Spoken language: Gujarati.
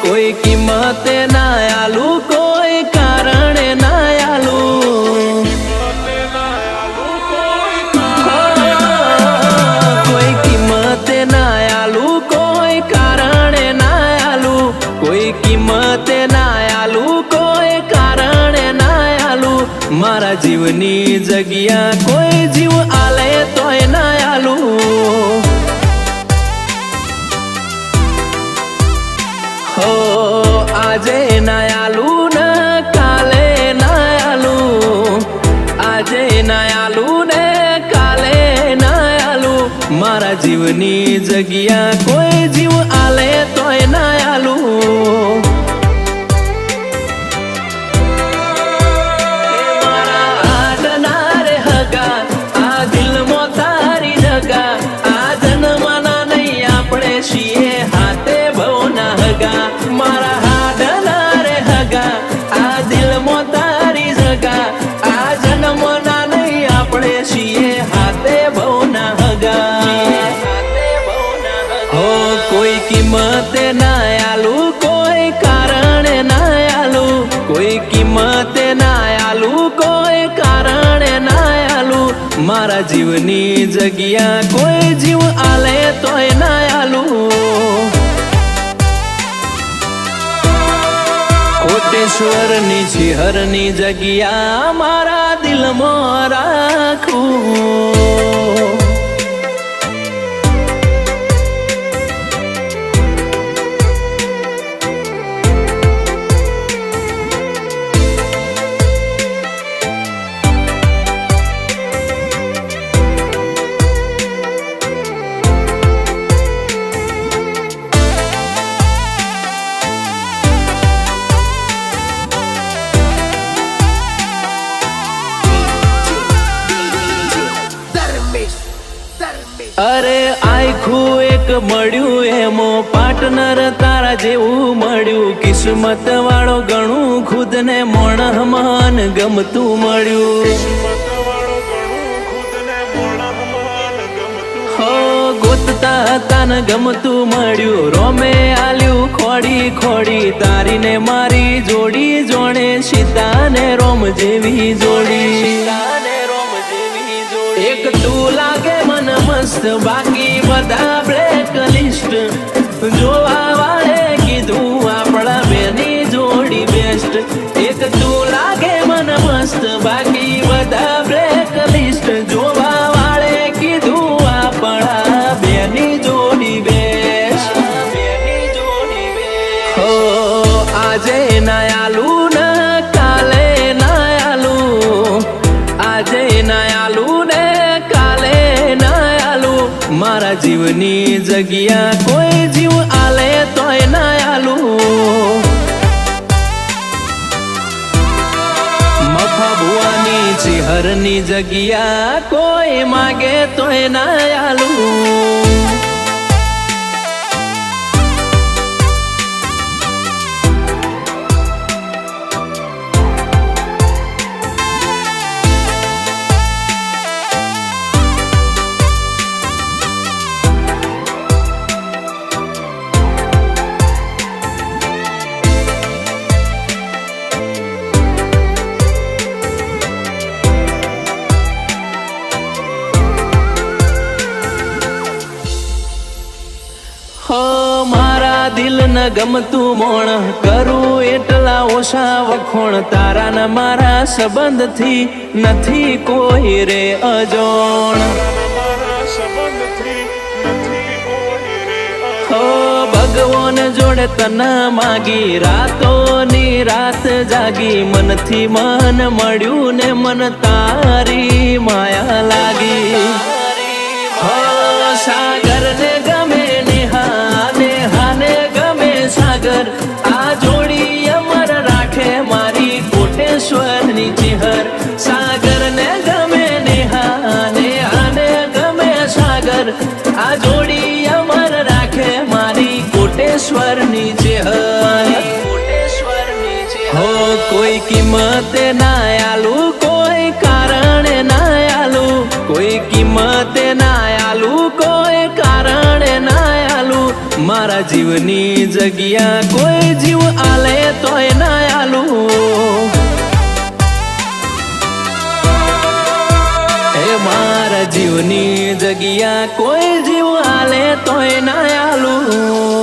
કોઈ કિંમતે ના આલું, કોઈ કારણે ના આલું, કોઈ કિંમતે ના આલું, કોઈ કારણે ના આલું, કોઈ કિંમતે ના આલું, કોઈ કારણે ના આલું, મારા જીવની જગ્યા કોઈ જીવ આલે તોય ના આલું. હો આજે ના આલું ને કાલે ના આલું, આજે ના આલું ને કાલે ના આલું, મારા જીવની જગ્યા કોઈ જીવ આલે તોય ના આલું. મારા હાડના રે હગા, આ દિલમાં તારી જગા, આ જન્મના નહીં આપણે છીએ હાથે બહુના હગા. હો કોઈ કિંમતે ના આલું, કોઈ કારણે ના આલું, કોઈ કિંમતે ના આલું, કોઈ કારણે ના આલું, મારા જીવની જગ્યા કોઈ જીવ આલે તોય ના આલું. કોટેશ્વરની શિહરની જગ્યા મારા દિલમાં રાખું. અરે આખું એક મળ્યું એમો પાર્ટનર તારા જેવું મળ્યું, કિસ્મત વાળો ગણું ખુદને મોણ મન ગમતું મળ્યું. હો ગોતતા હતા ને ગમતું મળ્યું, રોમે આલ્યું ખોડી ખોડી, તારીને મારી જોડી જોડે સીતા ને રોમ જેવી જોડી. એક તું લાગે મન મસ્ત, બાકી બધા બ્લેક લિસ્ટ, જોવા વાળે કીધું આપણા બેની જોડી બેસ્ટ. એક તું લાગે મન મસ્ત, બાકી બધા બ્લેક લિસ્ટ, જોવા વાળે કીધું આપણા બેની જોડી બેસ્ટ. હો આજે ના આલું ને કાલે ના આલું, આજે ના આલું ને કાલે ના આલું, મારા જીવની જગ્યા કોઈ જીવ આલે તોય ના આલું. મફા ભુવાની શિહરની જગ્યા કોઈ માગે તોય ના આલું. હો મારા દિલ ન ગમતું મોણ, કરું એટલા ઓછા વખોણ, તારા ને મારા સંબંધથી નથી કોઈ રે અજોણ. હો ભગવાન જોડે તને માગી, રાતોની રાત જાગી, મનથી મન મળ્યું ને મન તારી માયા લાગી. હો સાગર ને ગમે નેહાને ગમે સાગર, આ જોડી અમર રાખે મારી કોટેશ્વરની ચિહર. સાગર ને ગમે નેહાને ગમે સાગર, આ જોડી અમર રાખે મારી કોટેશ્વરની ચિહર. હો કોઈ કિંમતે ના આલું, કોઈ કારણે ના આલું, કોઈ કિંમતે ના આલું, કોઈ કારણે ના આલું, મારા મારા જીવની જગ્યા કોઈ જીવ આલે તોય ના આલું. એ મારા જીવની જગ્યા કોઈ જીવ આલે તોય ના આલું.